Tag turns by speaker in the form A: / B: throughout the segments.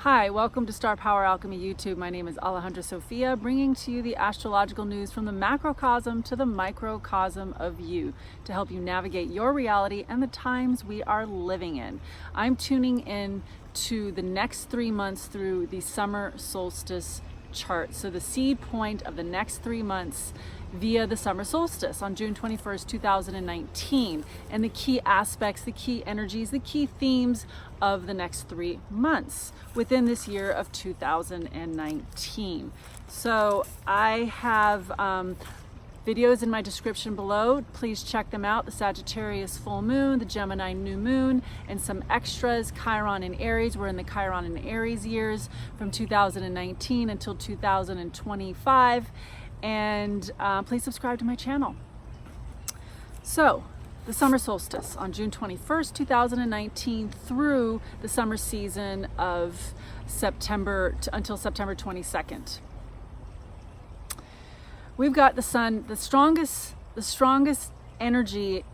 A: Hi, welcome to Star Power Alchemy YouTube. My name is Alejandra Sofia, bringing to you the astrological news from the macrocosm to the microcosm of you to help you navigate your reality and the times we are living in. I'm tuning in to the next 3 months through the summer solstice chart. So the seed point of the next 3 months via the summer solstice on June 21st, 2019, and the key aspects, the key energies, the key themes of the next 3 months within this year of 2019. So I have videos in my description below. Please check them out. The Sagittarius full moon, the Gemini new moon, and some extras. Chiron and Aries. We're in the Chiron and Aries years from 2019 until 2025. And please subscribe to my channel. So, the summer solstice on June 21st, 2019 through the summer season of September until September 22nd. We've got the sun, the strongest energy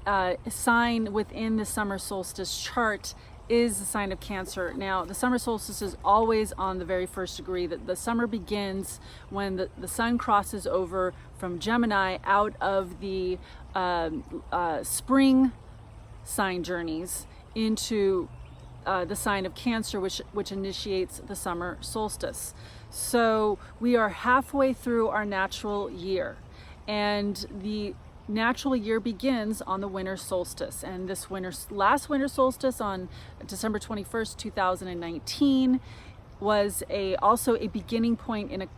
A: sign within the summer solstice chart is the sign of Cancer. Now, the summer solstice is always on the very first degree. The summer begins when the sun crosses over from Gemini out of the spring sign journeys into the sign of Cancer, which initiates the summer solstice. So we are halfway through our natural year, and the natural year begins on the winter solstice, and this last winter solstice on December 21st, 2019 was also a beginning point in a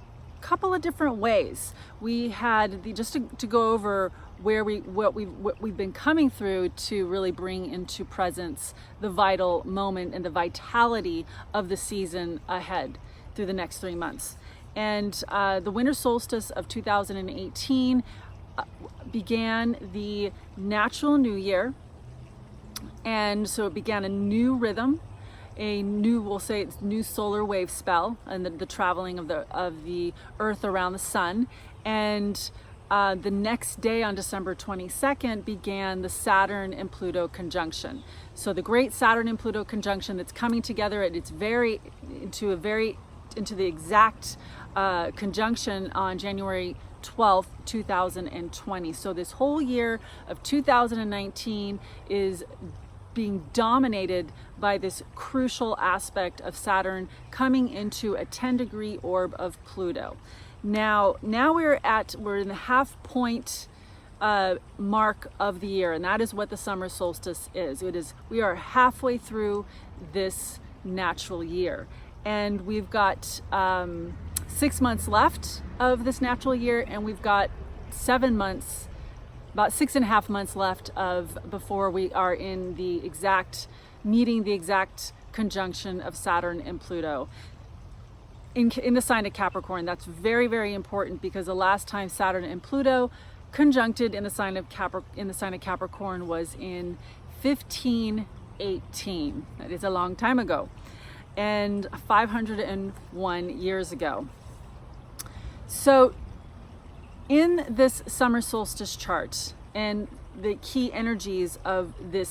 A: couple of different ways. We had just to go over what we've been coming through to really bring into presence the vital moment and the vitality of the season ahead through the next 3 months. And the winter solstice of 2018 began the natural new year, and so it began a new rhythm, we'll say it's new solar wave spell, and the traveling of the earth around the sun. And the next day on December 22nd began the Saturn and Pluto conjunction. So the great Saturn and Pluto conjunction that's coming together, and it's into the exact conjunction on January 12th, 2020. So this whole year of 2019 is being dominated by this crucial aspect of Saturn coming into a 10-degree orb of Pluto. Now we're in the half point mark of the year, and that is what the summer solstice is. We are halfway through this natural year, and we've got 6 months left of this natural year, and we've got 7 months, about 6.5 months left before we are in meeting the exact conjunction of Saturn and Pluto in the sign of Capricorn. That's very, very important, because the last time Saturn and Pluto conjuncted in the sign of Capricorn was in 1518. That is a long time ago, and 501 years ago. So in this summer solstice chart, and the key energies of the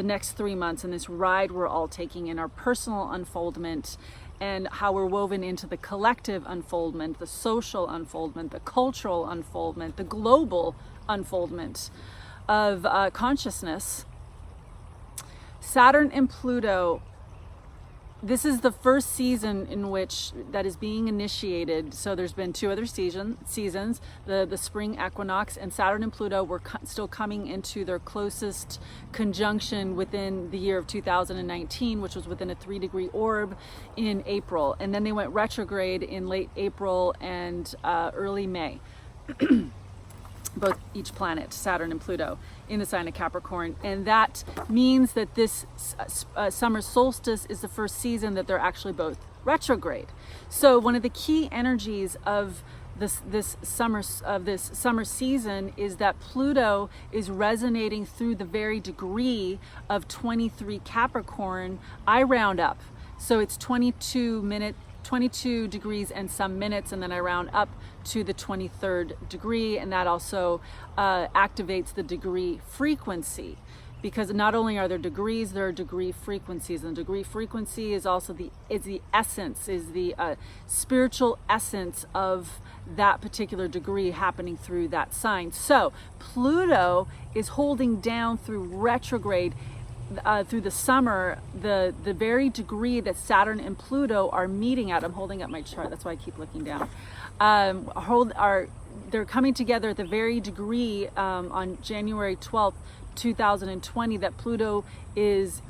A: next 3 months, and this ride we're all taking in our personal unfoldment, and how we're woven into the collective unfoldment, the social unfoldment, the cultural unfoldment, the global unfoldment of consciousness, Saturn and Pluto, this is the first season in which that is being initiated. So there's been 2 other seasons, the spring equinox, and Saturn and Pluto were still coming into their closest conjunction within the year of 2019, which was within a 3-degree orb in April. And then they went retrograde in late April and early May. Each planet, Saturn and Pluto, in the sign of Capricorn. And that means that this summer solstice is the first season that they're actually both retrograde. So one of the key energies of this summer season is that Pluto is resonating through the very degree of 23 Capricorn. I round up, so it's 22 degrees and some minutes, and then I round up to the 23rd degree, and that also activates the degree frequency. because not only are there degrees, there are degree frequencies, and degree frequency is also the essence, is the spiritual essence of that particular degree happening through that sign. So Pluto is holding down through retrograde through the summer the very degree that Saturn and Pluto are meeting at. I'm holding up my chart, that's why I keep looking down. They're coming together at the very degree on January 12th, 2020, that Pluto is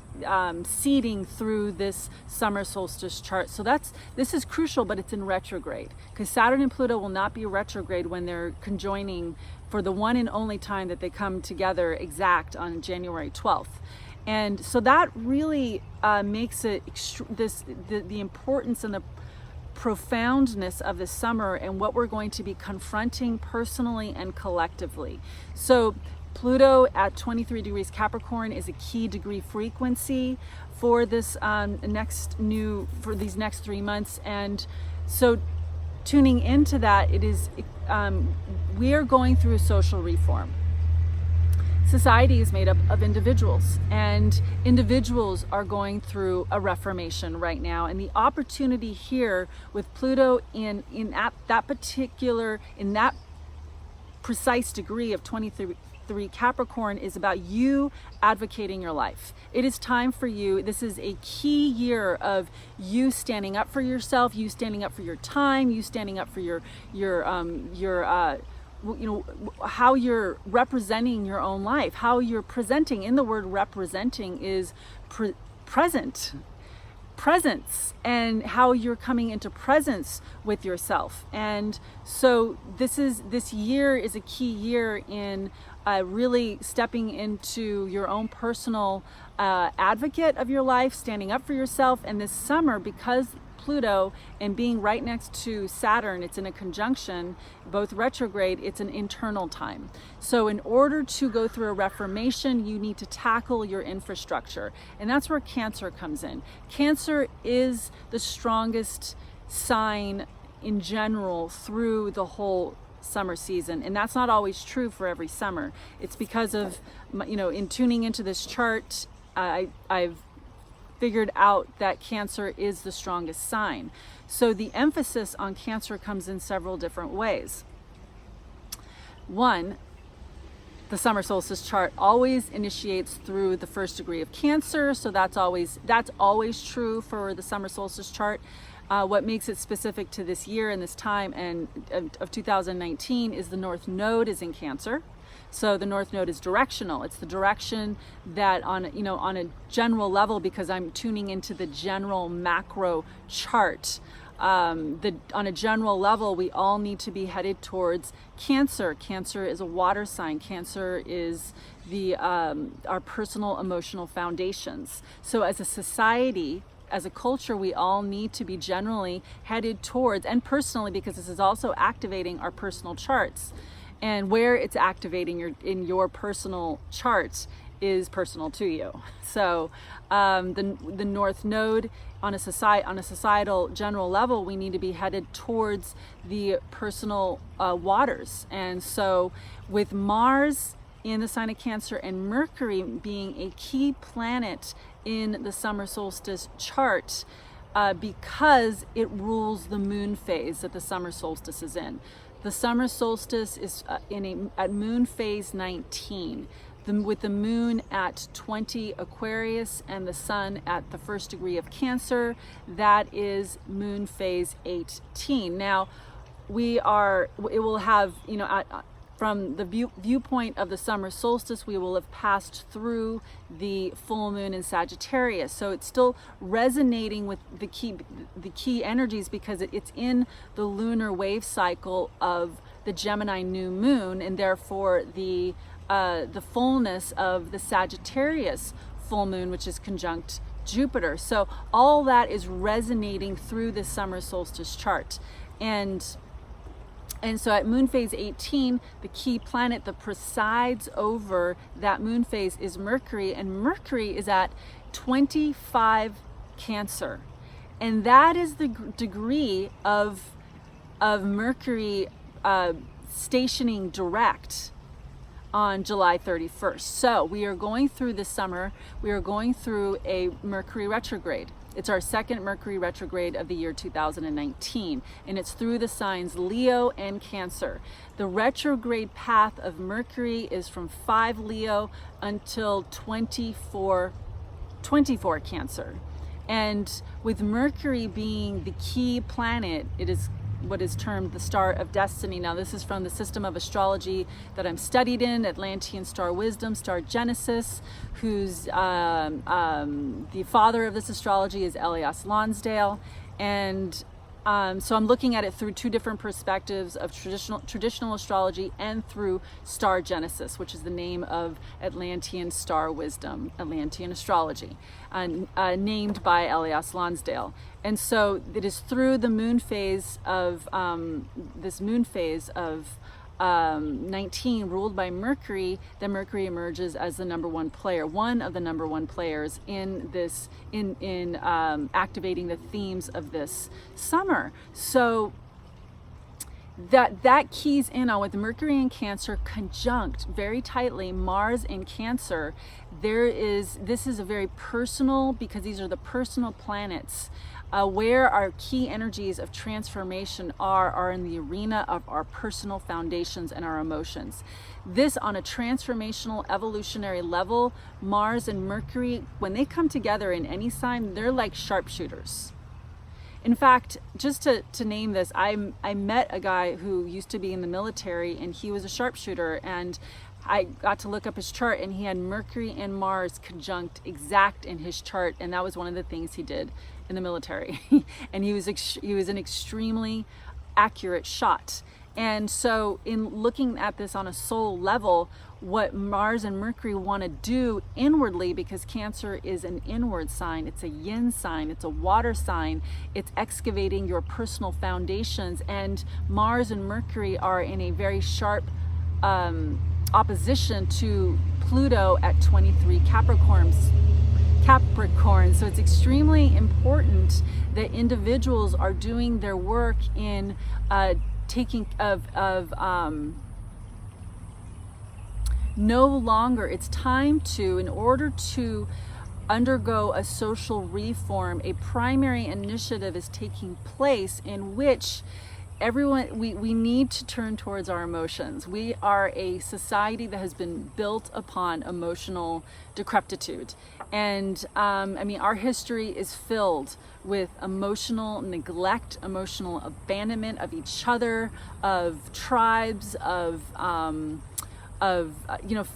A: seeding through this summer solstice chart. So this is crucial, but it's in retrograde, because Saturn and Pluto will not be retrograde when they're conjoining for the one and only time that they come together exact on January 12th. And so that really makes it the importance and the profoundness of the summer and what we're going to be confronting personally and collectively. So Pluto at 23 degrees Capricorn is a key degree frequency for this for these next 3 months. And so tuning into that, it is we are going through a social reform. Society is made up of individuals, and individuals are going through a reformation right now. And the opportunity here with Pluto in that precise degree of 23 Capricorn is about you advocating your life. It is time for you. This is a key year of you standing up for yourself, you standing up for your time, you standing up for your how you're representing your own life, how you're presenting. In the word representing is presence, and how you're coming into presence with yourself. And so this year is a key year in really stepping into your own personal advocate of your life, standing up for yourself. And this summer, because Pluto and being right next to Saturn, it's in a conjunction, both retrograde, it's an internal time. So in order to go through a reformation, you need to tackle your infrastructure. And that's where Cancer comes in. Cancer is the strongest sign in general through the whole summer season. And that's not always true for every summer. It's because of, in tuning into this chart, I've figured out that Cancer is the strongest sign. So the emphasis on Cancer comes in several different ways. One, the summer solstice chart always initiates through the first degree of Cancer, so that's always true for the summer solstice chart. What makes it specific to this year and this time and of 2019 is the North Node is in Cancer. So the North Node is directional. It's the direction that on a general level, because I'm tuning into the general macro chart. On a general level, we all need to be headed towards Cancer. Cancer is a water sign. Cancer is our personal emotional foundations. So as a society, as a culture, we all need to be generally headed towards, and personally, because this is also activating our personal charts. And where it's activating in your personal charts is personal to you. So the North Node on a societal general level, we need to be headed towards the personal waters. And so with Mars in the sign of Cancer and Mercury being a key planet in the summer solstice chart, because it rules the moon phase that the summer solstice is in. The summer solstice is at moon phase 19, with the moon at 20 Aquarius and the sun at the first degree of Cancer. That is moon phase 18. Now, it will have, from the viewpoint of the summer solstice, we will have passed through the full moon in SAGiTTARiUS. So it's still resonating with the key energies, because it's in the lunar wave cycle of the GEMiNi new moon, and therefore the fullness of the SAGiTTARiUS full moon, which is conjunct Jupiter. So all that is resonating through the summer solstice chart. And so at moon phase 18, the key planet that presides over that moon phase is Mercury, and Mercury is at 25 Cancer. And that is the degree of Mercury stationing direct on July 31st. So we are going through this summer, we are going through a Mercury retrograde. It's our second Mercury retrograde of the year 2019, and it's through the signs Leo and Cancer. The retrograde path of Mercury is from 5 Leo until 24 Cancer. And with Mercury being the key planet, it is what is termed the star of destiny. Now, this is from the system of astrology that I'm studied in, Atlantean star wisdom, star Genesis, who's the father of this astrology is Elias Lonsdale. And so I'm looking at it through two different perspectives of traditional astrology and through star Genesis, which is the name of Atlantean star wisdom, Atlantean astrology, named by Elias Lonsdale. And so it is through the moon phase of 19 ruled by Mercury that Mercury emerges as the number one player, one of the number one players in this, in activating the themes of this summer. So that keys in on with Mercury in Cancer conjunct very tightly Mars in Cancer. This is a very personal, because these are the personal planets. Where our key energies of transformation are in the arena of our personal foundations and our emotions. This, on a transformational evolutionary level, Mars and Mercury, when they come together in any sign, they're like sharpshooters. In fact, just to name this, I met a guy who used to be in the military, and he was a sharpshooter, and I got to look up his chart, and he had Mercury and Mars conjunct exact in his chart, and that was one of the things he did in the military. And he was an extremely accurate shot. And so in looking at this on a soul level, what Mars and Mercury want to do inwardly, because Cancer is an inward sign, it's a yin sign, it's a water sign, it's excavating your personal foundations, and Mars and Mercury are in a very sharp opposition to Pluto at 23 Capricorn. So it's extremely important that individuals are doing their work in taking no longer, it's time to, in order to undergo a social reform, a primary initiative is taking place in which everyone, we need to turn towards our emotions. We are a society that has been built upon emotional decrepitude. And I mean, our history is filled with emotional neglect, emotional abandonment of each other, of tribes,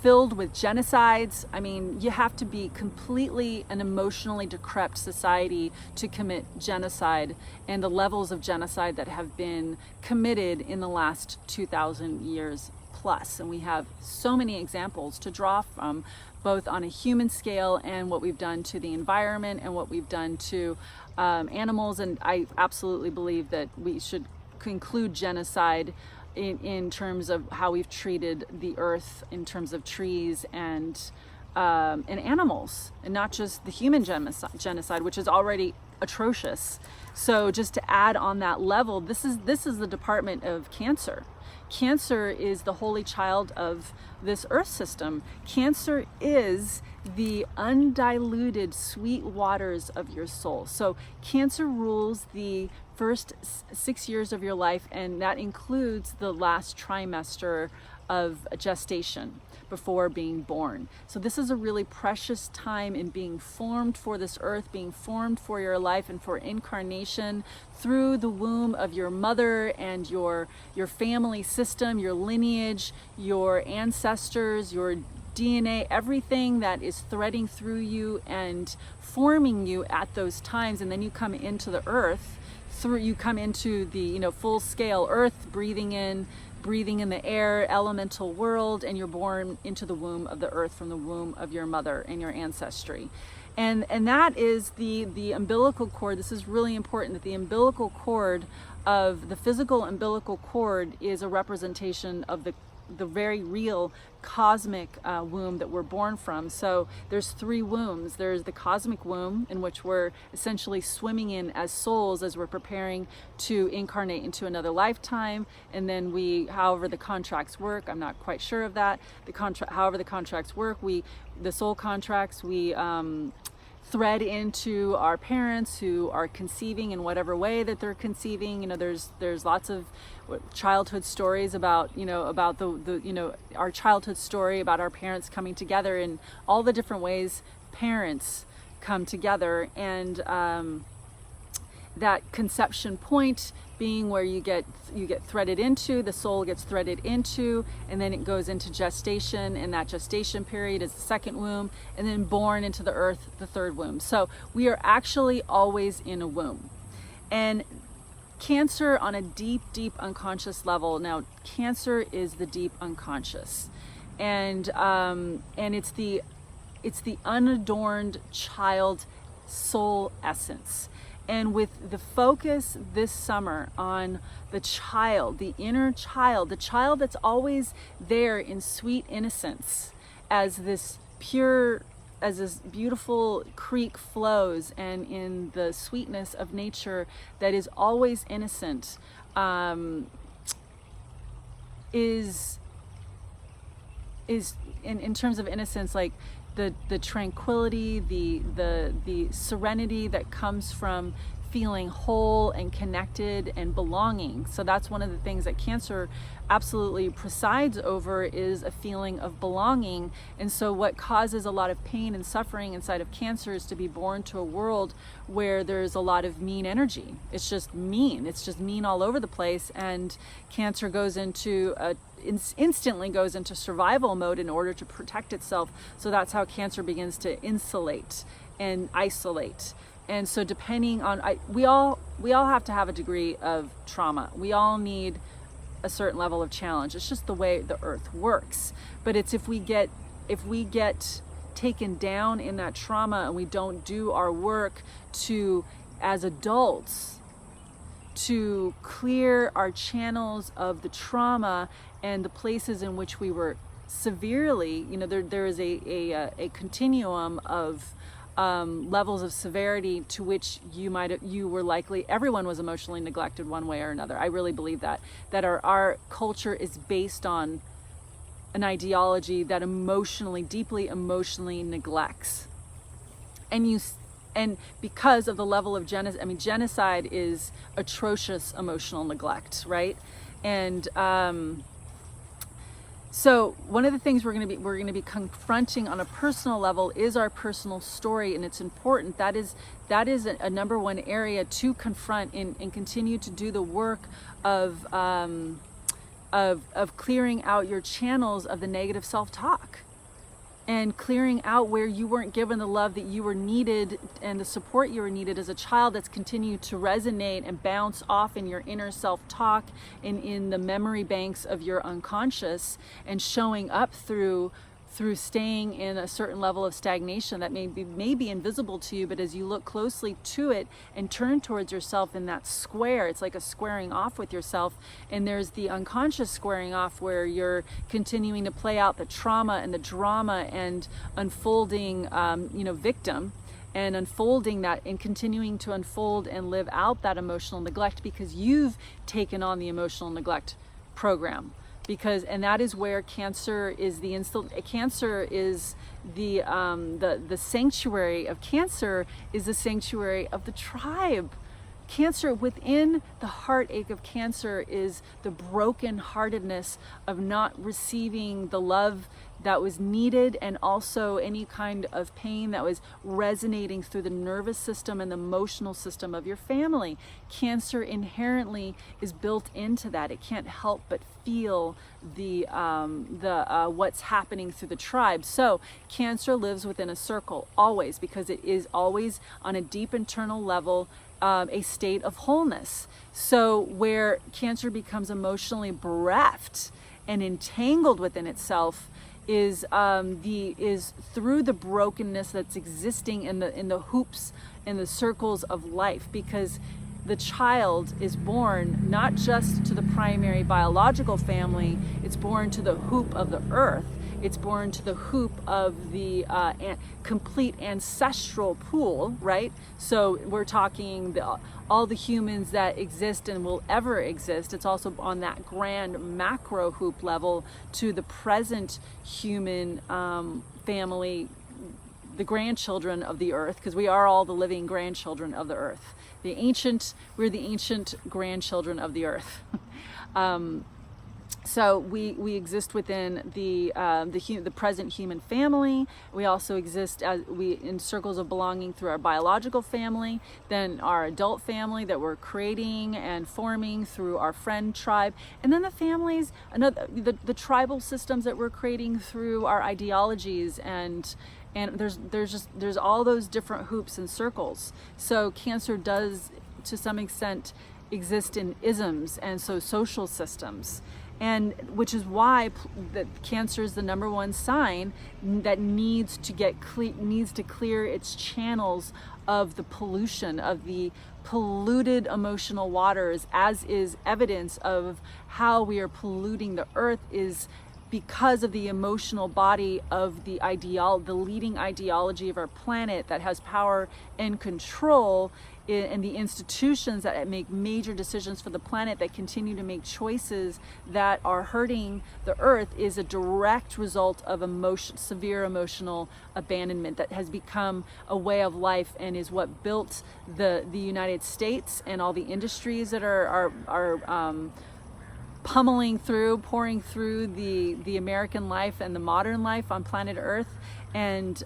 A: filled with genocides. I mean, you have to be completely an emotionally decrepit society to commit genocide, and the levels of genocide that have been committed in the last 2,000 years plus. And we have so many examples to draw from, both on a human scale and what we've done to the environment and what we've done to animals. And I absolutely believe that we should conclude genocide in terms of how we've treated the earth, in terms of trees and animals, and not just the human genocide, which is already atrocious. So just to add on that level, this is the department of Cancer. Cancer is the holy child of this earth system. Cancer is the undiluted sweet waters of your soul. So Cancer rules the first 6 years of your life, and that includes the last trimester of gestation before being born. So this is a really precious time in being formed for this earth, being formed for your life and for incarnation through the womb of your mother and your family system, your lineage, your ancestors, your DNA, everything that is threading through you and forming you at those times. And then you come into the earth, you come into the full scale earth, breathing in the air, elemental world, and you're born into the womb of the earth from the womb of your mother and your ancestry. And that is the umbilical cord. This is really important, that the umbilical cord of the physical umbilical cord is a representation of the very real cosmic womb that we're born from. So there's 3 wombs. There's the cosmic womb, in which we're essentially swimming in as souls as we're preparing to incarnate into another lifetime. And then we, however the contracts work, I'm not quite sure of that, however the contracts work, the soul contracts, we thread into our parents who are conceiving in whatever way that they're conceiving. You know, there's lots of childhood stories about, about our childhood story about our parents coming together, and all the different ways parents come together, and that conception point being where you get threaded into, the soul gets threaded into, and then it goes into gestation, and that gestation period is the 2nd womb, and then born into the earth, the 3rd womb. So we are actually always in a womb. And Cancer on a deep, deep unconscious level. Now, Cancer is the deep unconscious, and it's the unadorned child soul essence. And with the focus this summer on the child, the inner child, the child that's always there in sweet innocence, as this beautiful creek flows, and in the sweetness of nature that is always innocent, is in terms of innocence, like the tranquility, the serenity that comes from feeling whole and connected and belonging. So that's one of the things that Cancer absolutely presides over, is a feeling of belonging. And so what causes a lot of pain and suffering inside of Cancer is to be born to a world where there's a lot of mean energy. It's just mean all over the place, and Cancer goes into instantly goes into survival mode in order to protect itself. So that's how Cancer begins to insulate and isolate. And so depending on, we all have to have a degree of trauma. We all need a certain level of challenge. It's just the way the earth works. But it's if we get taken down in that trauma, and we don't do our work to, as adults, to clear our channels of the trauma and the places in which we were severely, there is a continuum of levels of severity to which you were likely, everyone was emotionally neglected one way or another. I really believe that our culture is based on an ideology that deeply emotionally neglects. And because of the level of genocide is atrocious emotional neglect, right? And so one of the things we're going to be confronting on a personal level is our personal story, and it's important. That is a number one area to confront and continue to do the work of clearing out your channels of the negative self-talk, and clearing out where you weren't given the love that you were needed and the support you were needed as a child, that's continued to resonate and bounce off in your inner self-talk and in the memory banks of your unconscious, and showing up through staying in a certain level of stagnation that may be invisible to you, but as you look closely to it and turn towards yourself in that square, it's like a squaring off with yourself. And there's the unconscious squaring off, where you're continuing to play out the trauma and the drama and unfolding, victim, and unfolding that and continuing to unfold and live out that emotional neglect, because you've taken on the emotional neglect program. And that is where Cancer is the sanctuary of Cancer is the sanctuary of the tribe. Cancer, within the heartache of Cancer, is the broken-heartedness of not receiving the love that was needed, and also any kind of pain that was resonating through the nervous system and the emotional system of your family. Cancer inherently is built into that. It can't help but feel the what's happening through the tribe. So Cancer lives within a circle always, because it is always on a deep internal level a state of wholeness. So where Cancer becomes emotionally bereft and entangled within itself is through the brokenness that's existing in the hoops and the circles of life, because the child is born not just to the primary biological family, it's born to the hoop of the earth. It's born to the hoop of the complete ancestral pool, right? So we're talking all the humans that exist and will ever exist. It's also on that grand macro hoop level to the present human family, the grandchildren of the earth, because we are all the living grandchildren of the earth. We're the ancient grandchildren of the earth. So we exist within the present human family. We also exist in circles of belonging through our biological family, then our adult family that we're creating and forming through our friend tribe, and then the families, the tribal systems that we're creating through our ideologies, and there's all those different hoops and circles. So Cancer does, to some extent, exist in isms and so social systems. And which is why that Cancer is the number one sign that needs to clear its channels of the pollution, of the polluted emotional waters, as is evidence of how we are polluting the earth is because of the emotional body of the leading ideology of our planet that has power and control, and the institutions that make major decisions for the planet that continue to make choices that are hurting the earth is a direct result of severe emotional abandonment that has become a way of life and is what built the United States and all the industries that are pouring through the American life and the modern life on planet Earth, and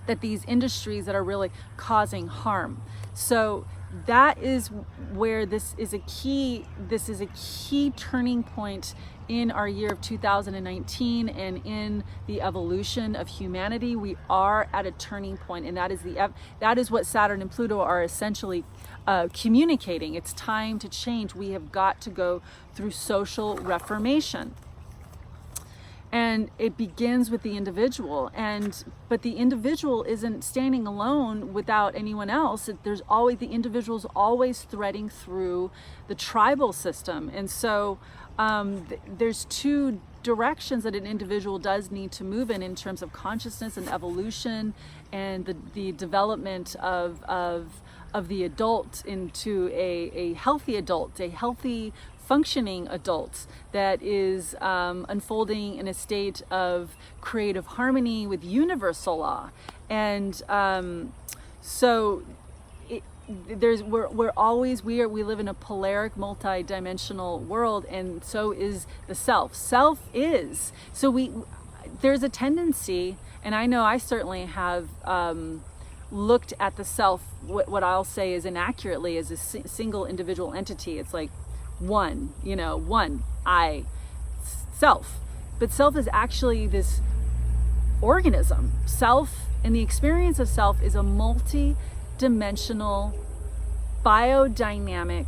A: that these industries that are really causing harm. So that is where this is a key turning point in our year of 2019 and in the evolution of humanity. We are at a turning point, and that is what Saturn and Pluto are essentially communicating. It's time to change. We have got to go through social reformation. And it begins with the individual, but the individual isn't standing alone without anyone else. The individual's always threading through the tribal system, and so there's two directions that an individual does need to move in terms of consciousness and evolution, and the development of the adult into a healthy adult, a healthy functioning adult that is unfolding in a state of creative harmony with universal law. And so we live in a polaric, multi-dimensional world, and so is the self is. So there's a tendency, and I know I certainly have looked at the self, what I'll say is inaccurately, as a single individual entity. It's like one I, self. But self is actually this organism. Self, and the experience of self, is a multi-dimensional biodynamic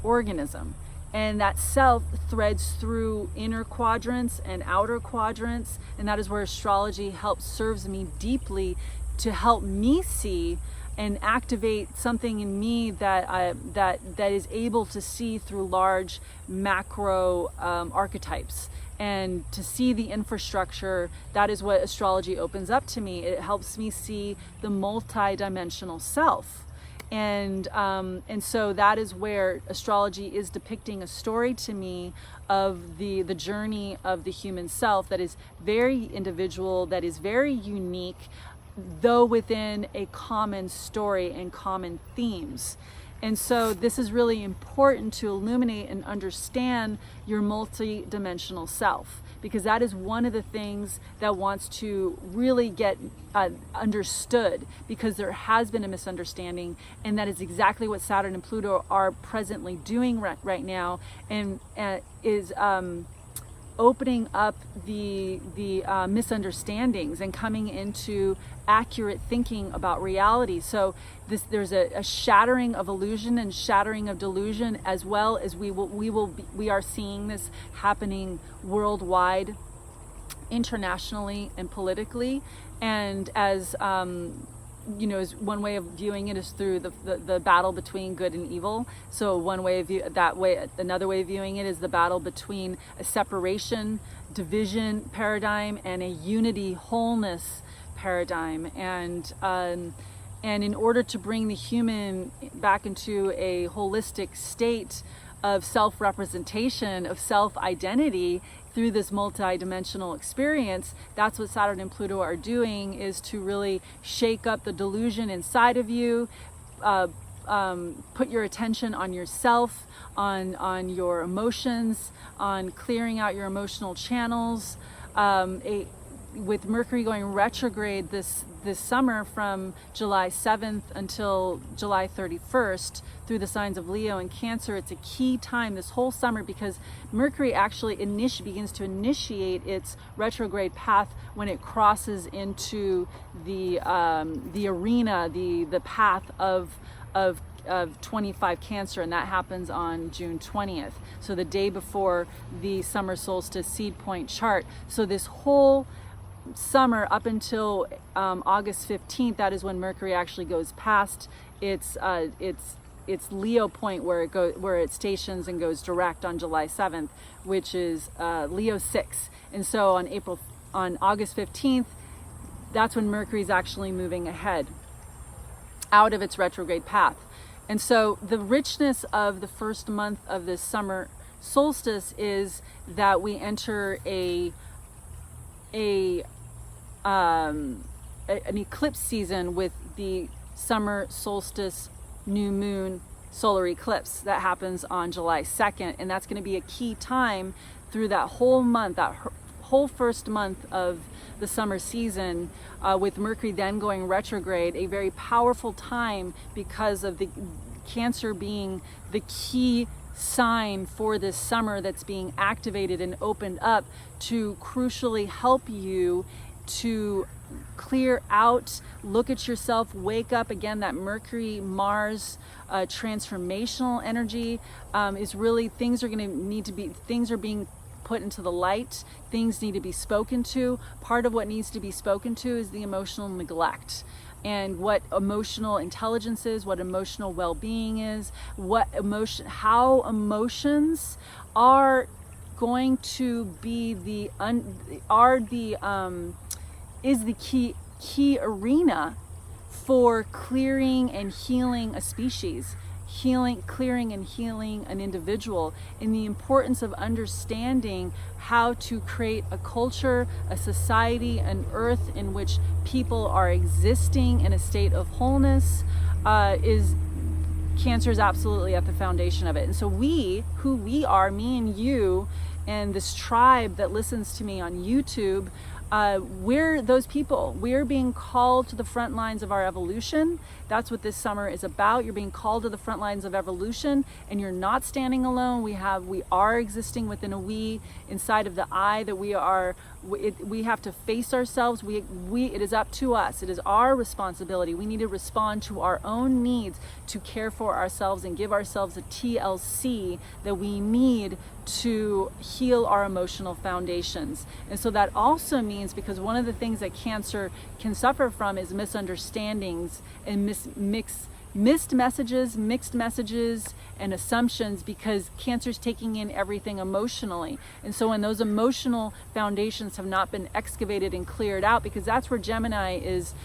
A: organism. And that self threads through inner quadrants and outer quadrants, and that is where astrology serves me deeply to help me see and activate something in me that is able to see through large macro archetypes, and to see the infrastructure. That is what astrology opens up to me. It helps me see the multi-dimensional self. And so that is where astrology is depicting a story to me of the journey of the human self that is very individual, that is very unique, though within a common story and common themes. And so this is really important to illuminate and understand your multi-dimensional self, because that is one of the things that wants to really get understood, because there has been a misunderstanding, and that is exactly what Saturn and Pluto are presently doing right now, and is opening up the misunderstandings and coming into accurate thinking about reality. So there's a shattering of illusion and shattering of delusion, as well as we are seeing this happening worldwide, internationally and politically. And as you know, is one way of viewing it is through the battle between good and evil. So one way of another way of viewing it is the battle between a separation, division paradigm and a unity, wholeness paradigm. And in order to bring the human back into a holistic state of self-representation, of self-identity through this multi-dimensional experience, that's what Saturn and Pluto are doing, is to really shake up the delusion inside of you, put your attention on yourself, on your emotions, on clearing out your emotional channels. With Mercury going retrograde this summer from July 7th until July 31st through the signs of Leo and Cancer, it's a key time this whole summer, because Mercury actually begins to initiate its retrograde path when it crosses into the arena, the path of 25 Cancer, and that happens on June 20th. So the day before the summer solstice seed point chart. So this whole summer up until August 15th, that is when Mercury actually goes past its Leo point, where it stations and goes direct on July 7th, which is Leo 6. And so on August 15th, that's when Mercury is actually moving ahead out of its retrograde path. And so the richness of the first month of this summer solstice is that we enter an eclipse season with the summer solstice new moon solar eclipse that happens on July 2nd, and that's going to be a key time through that whole month, that whole first month of the summer season, with Mercury then going retrograde, a very powerful time because of the Cancer being the key sign for this summer that's being activated and opened up to crucially help you to clear out, look at yourself, wake up. Again, that Mercury Mars transformational energy is really, things are being put into the light, things need to be spoken to. Part of what needs to be spoken to is the emotional neglect, and what emotional intelligence is, what emotional well-being is, how emotions are going to be the key arena for clearing and healing a species, clearing and healing an individual, and the importance of understanding how to create a culture, a society, an earth in which people are existing in a state of wholeness. Cancer is absolutely at the foundation of it. And so who we are, me and you, and this tribe that listens to me on YouTube, we're those people. We're being called to the front lines of our evolution. That's what this summer is about. You're being called to the front lines of evolution, and you're not standing alone. We are existing within a we, inside of the I, that we have to face ourselves. It is up to us. It is our responsibility. We need to respond to our own needs to care for ourselves and give ourselves a TLC that we need to heal our emotional foundations. And so that also means, because one of the things that Cancer can suffer from is misunderstandings and mixed messages and assumptions, because Cancer's taking in everything emotionally. And so when those emotional foundations have not been excavated and cleared out, because that's where GEMiNi is,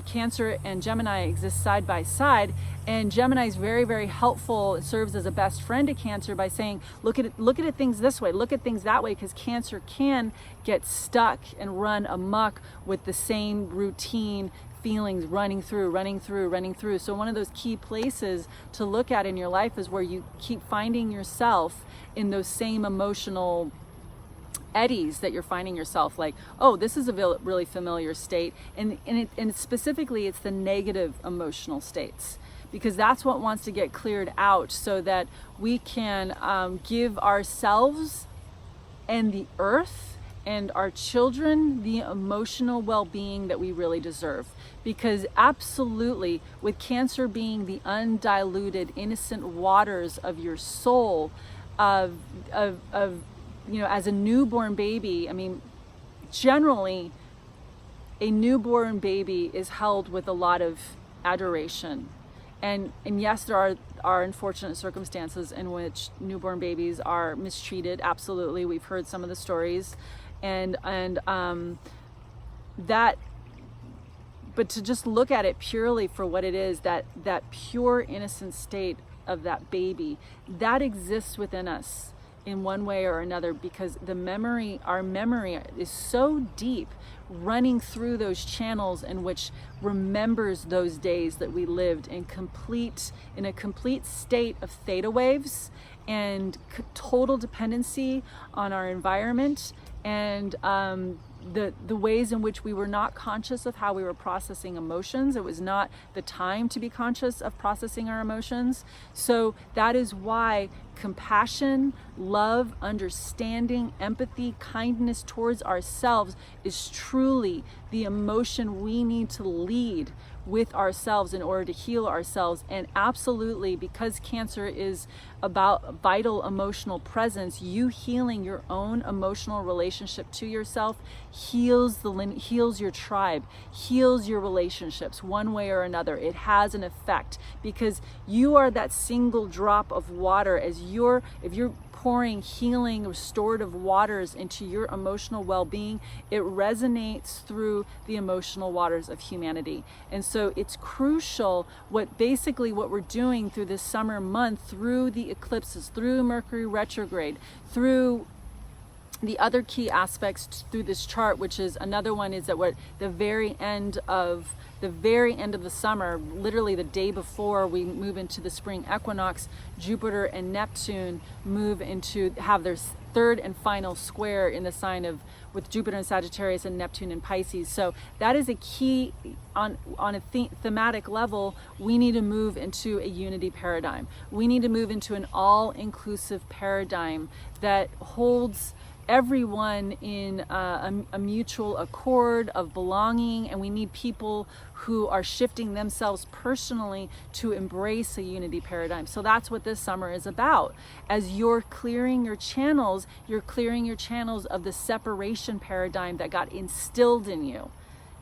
A: Cancer and GEMiNi exist side by side, and GEMiNi is very, very helpful. It serves as a best friend to Cancer by saying, look at it things this way, look at things that way, because Cancer can get stuck and run amok with the same routine feelings running through. So one of those key places to look at in your life is where you keep finding yourself in those same emotional eddies that you're finding yourself, like, oh, this is a really familiar state, and specifically it's the negative emotional states, because that's what wants to get cleared out, so that we can give ourselves and the earth and our children the emotional well-being that we really deserve. Because absolutely, with Cancer being the undiluted, innocent waters of your soul, as a newborn baby, I mean, generally a newborn baby is held with a lot of adoration. And yes, there are unfortunate circumstances in which newborn babies are mistreated. Absolutely, we've heard some of the stories, and that. But to just look at it purely for what it is, that pure innocent state of that baby, that exists within us in one way or another, because our memory is so deep, running through those channels in which remembers those days that we lived in a complete state of theta waves and total dependency on our environment, and the ways in which we were not conscious of how we were processing emotions. It was not the time to be conscious of processing our emotions. So that is why compassion, love, understanding, empathy, kindness towards ourselves is truly the emotion we need to lead with ourselves in order to heal ourselves. And absolutely, because Cancer is about vital emotional presence, you healing your own emotional relationship to yourself heals your tribe, heals your relationships one way or another. It has an effect, because you are that single drop of water. If you're pouring healing, restorative waters into your emotional well-being, it resonates through the emotional waters of humanity. And so it's crucial what we're doing through this summer month, through the eclipses, through Mercury retrograde, through the other key aspects through this chart, which is another one, is that the very end of the summer, literally the day before we move into the spring equinox, Jupiter and Neptune have their third and final square in the sign with Jupiter in Sagittarius and Neptune in Pisces. So that is a key on a thematic level. We need to move into a unity paradigm. We need to move into an all-inclusive paradigm that holds everyone in a mutual accord of belonging, and we need people who are shifting themselves personally to embrace a unity paradigm. So that's what this summer is about. As you're clearing your channels of the separation paradigm that got instilled in you,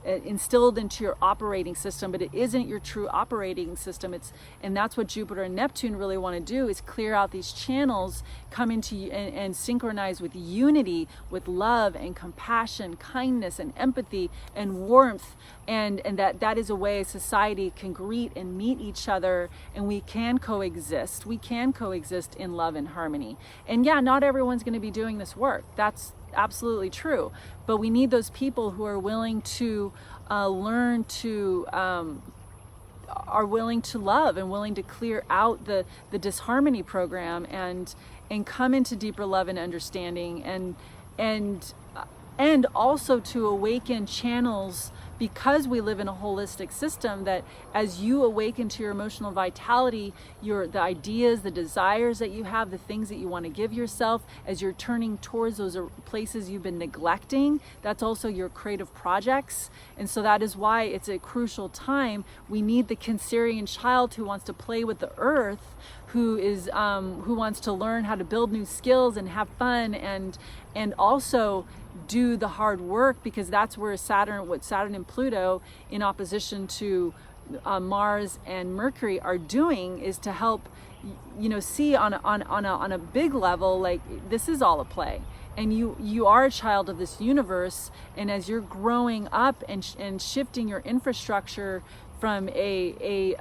A: instilled into your operating system, but it isn't your true operating system. And that's what Jupiter and Neptune really want to do, is clear out these channels, come into and synchronize with unity, with love and compassion, kindness and empathy and warmth, and that is a way society can greet and meet each other, and we can coexist. We can coexist in love and harmony. And yeah, not everyone's going to be doing this work. That's absolutely true, but we need those people who are willing to are willing to love and willing to clear out the disharmony program and come into deeper love and understanding, and also to awaken channels, because we live in a holistic system, that as you awaken to your emotional vitality, the ideas, the desires that you have, the things that you want to give yourself, as you're turning towards those places you've been neglecting, that's also your creative projects. And so that is why it's a crucial time. We need the Cancerian child who wants to play with the earth, who wants to learn how to build new skills and have fun, and also do the hard work, because that's where Saturn and Pluto, in opposition to Mars and Mercury, are doing, is to help see on a big level, like, this is all a play, and you are a child of this universe. And as you're growing up and shifting your infrastructure from a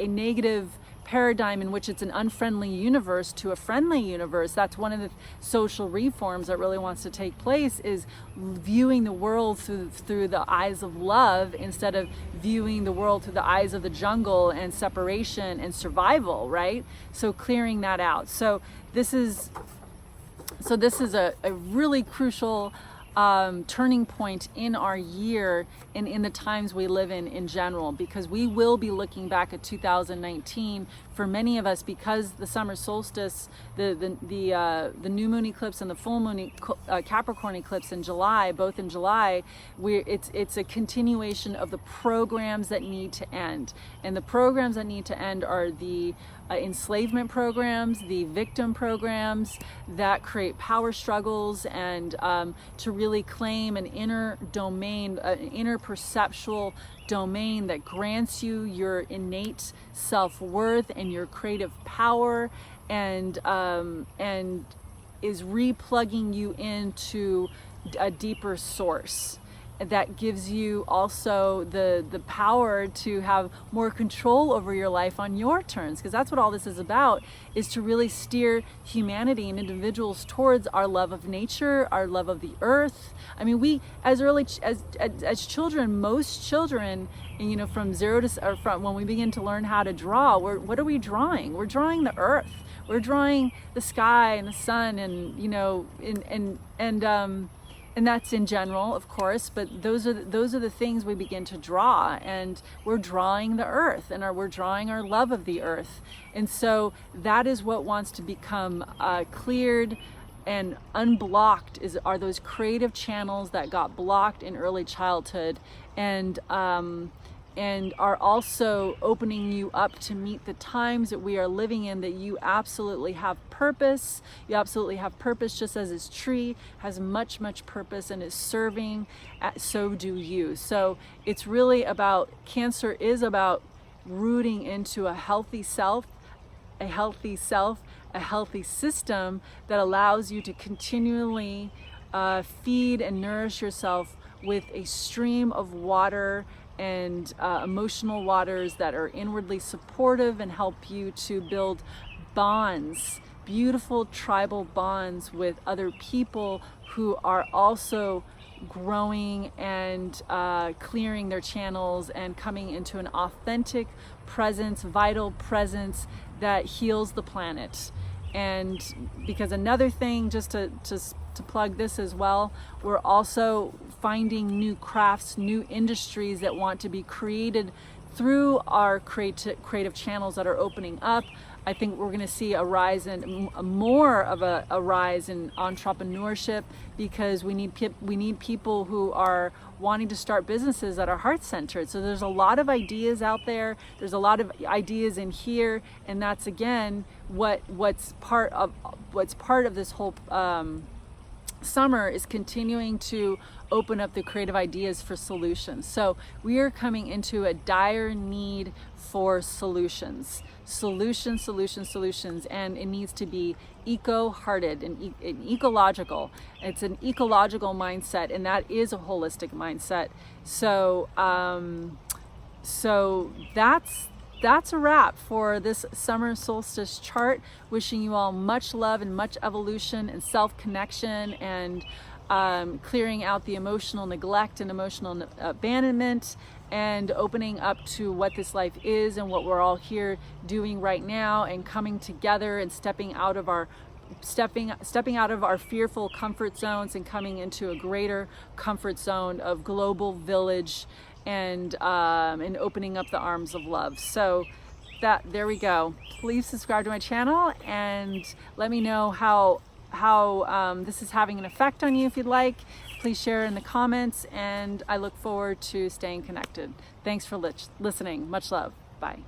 A: negative paradigm in which it's an unfriendly universe to a friendly universe, that's one of the social reforms that really wants to take place, is viewing the world through the eyes of love, instead of viewing the world through the eyes of the jungle and separation and survival, right? So clearing that out. So this is a really crucial turning point in our year and in the times we live in general, because we will be looking back at 2019 for many of us, because the summer solstice, the new moon eclipse and the full moon Capricorn eclipse in July, both in July, it's a continuation of the programs that need to end. And the programs that need to end are the enslavement programs, the victim programs that create power struggles, and to really claim an inner domain, an inner perceptual domain that grants you your innate self-worth and your creative power, and is replugging you into a deeper source that gives you also the power to have more control over your life on your terms, because that's what all this is about, is to really steer humanity and individuals towards our love of nature, our love of the earth. I mean, we as children, most children, and, you know, from zero to, or from when we begin to learn how to draw, what are we drawing? We're drawing the earth. We're drawing the sky and the sun, and, you know, and that's in general, of course, but those are the things we begin to draw, and we're drawing the earth, and we're drawing our love of the earth. And so that is what wants to become cleared and unblocked, are those creative channels that got blocked in early childhood, and are also opening you up to meet the times that we are living in, that you absolutely have purpose. You absolutely have purpose, just as this tree has much, much purpose and is serving, so do you. So it's really about, Cancer is about rooting into a healthy self, a healthy system that allows you to continually feed and nourish yourself with a stream of water and emotional waters that are inwardly supportive and help you to build bonds, beautiful tribal bonds with other people who are also growing and clearing their channels and coming into an authentic presence, vital presence that heals the planet. And because another thing, just to plug this as well, we're also finding new crafts, new industries that want to be created through our creative channels that are opening up. I think we're going to see a rise in more of a rise in entrepreneurship, because we need people who are wanting to start businesses that are heart-centered. So there's a lot of ideas out there. There's a lot of ideas in here, and that's again what's part of this whole summer, is continuing to open up the creative ideas for solutions. So we are coming into a dire need for solutions, and it needs to be eco-hearted and ecological. It's an ecological mindset, and that is a holistic mindset. So so that's a wrap for this summer solstice chart. Wishing you all much love and much evolution and self-connection, and clearing out the emotional neglect and emotional abandonment, and opening up to what this life is and what we're all here doing right now, and coming together and stepping out of our fearful comfort zones and coming into a greater comfort zone of global village, and opening up the arms of love. So there we go. Please subscribe to my channel and let me know how this is having an effect on you. If you'd like, please share in the comments, and I look forward to staying connected. Thanks for listening. Much love. Bye.